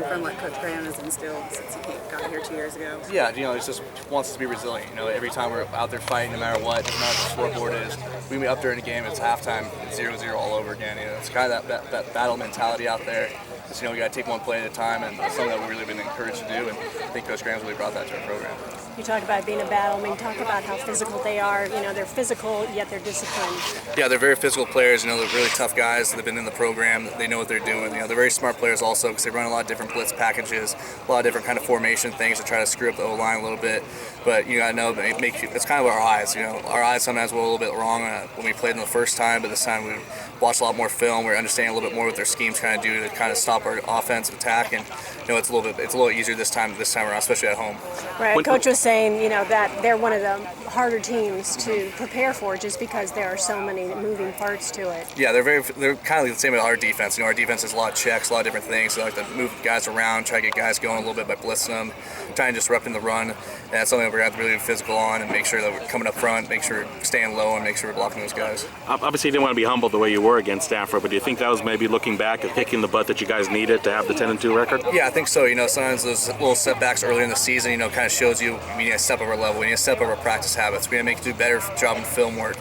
come from what Coach Graham has instilled since he got here 2 years ago? Yeah, it's just wants us to be resilient. Every time we're out there fighting, no matter what, doesn't matter what the scoreboard is, we be up there in a game, it's halftime, it's 0-0 all over again. It's kind of that battle mentality out there. Just, we got to take one play at a time, and it's something that we've really been encouraged to do, and I think Coach Graham's really brought that to our program. You talk about being a battle. Talk about how physical they are. They're physical, yet they're disciplined. Yeah, they're very physical players. They're really tough guys. They've been in the program. They know what they're doing. They're very smart players also because they run a lot of different blitz packages, a lot of different kind of formation things to try to screw up the O-line a little bit. But I know it's kind of our eyes. Our eyes sometimes were a little bit wrong when we played them the first time, but this time we watched a lot more film. We're understanding a little bit more what their schemes kind of do to kind of stop our offensive attack, and it's a little easier this time around, especially at home. Right. Coach was saying that they're one of the harder teams to prepare for just because there are so many moving parts to it. Yeah, they're kind of the same as our defense. Our defense has a lot of checks, a lot of different things. They like to move guys around, try to get guys going a little bit by blitzing them, trying to disrupt in the run. And that's something that we're going to have to really be physical on and make sure that we're coming up front, make sure we're staying low, and make sure we're blocking those guys. Obviously, you didn't want to be humbled the way you were against Stanford, but do you think that was maybe looking back and kicking the butt that you guys needed to have the 10-2 record? Yeah, I think so. Sometimes those little setbacks earlier in the season, kind of shows you we need to step up our level. We need to step up our practice habits. We need to do a better job in film work.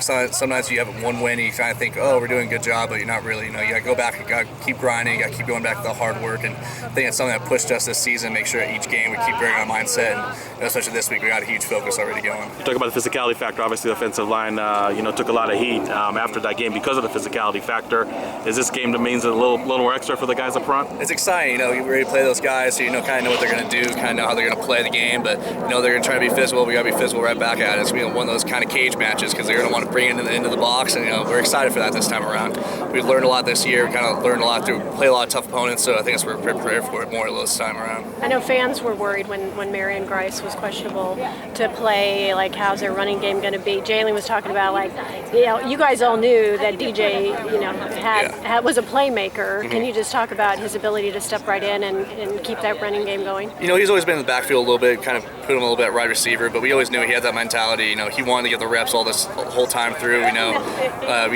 Sometimes you have one win and you kind of think, oh, we're doing a good job, but you're not really. You got to go back and got to keep grinding. You got to keep going back to the hard work. And I think it's something that pushed us this season. Make sure at each game we keep bringing our mindset. And especially this week, we got a huge focus already going. You talk about the physicality factor. Obviously, the offensive line, took a lot of heat after that game because of the physicality factor. Is this game that means a little more extra for the guys up front? It's exciting. You're ready to play those guys, so kind of know what they're going to do, kind of know how they're going to play the game. But they're going to try to be physical. We got to be physical right back at it. It's one of those kind of cage matches because they're going to want to bring it into the box, and we're excited for that this time around. We've learned a lot this year. We kind of learned a lot play a lot of tough opponents. So I think we're prepared for it more this time around. I know fans were worried when Marion Grice was questionable to play. How's their running game going to be? Jalen was talking about you guys all knew that DJ was a playmaker. Mm-hmm. Can you just talk about his ability to step right in and keep that running game going? He's always been in the backfield a little bit, kind of put him a little bit at wide receiver, but we always knew he had that mentality. He wanted to get the reps all this whole time through. We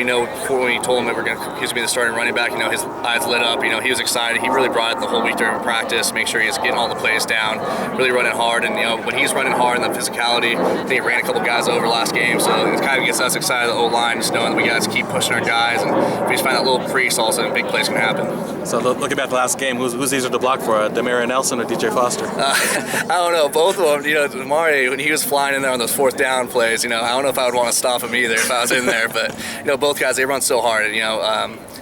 know before when he told him that he was going to be the starting running back, his eyes lit up. He was excited. He really brought it the whole week during practice, make sure he was getting all the plays down, really running hard. And when he's running hard and the physicality, I think he ran a couple guys over last game, so it kind of gets us excited, the O-line, just knowing that we got to keep pushing our guys, and if we just find that little crease, all of a sudden big plays can happen. So looking back the last game, who's easier to block for, Demario Nelson or DJ Foster? I don't know, both of them. Damari, when he was flying in there on those fourth down plays, I don't know if I would want to stop him either if I was in there, but both guys, they run so hard,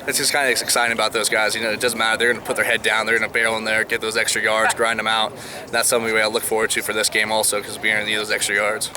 it's just kind of exciting about those guys. It doesn't matter. They're going to put their head down. They're going to barrel in there, get those extra yards, grind them out. And that's something we look forward to for this game also because we're going to need those extra yards.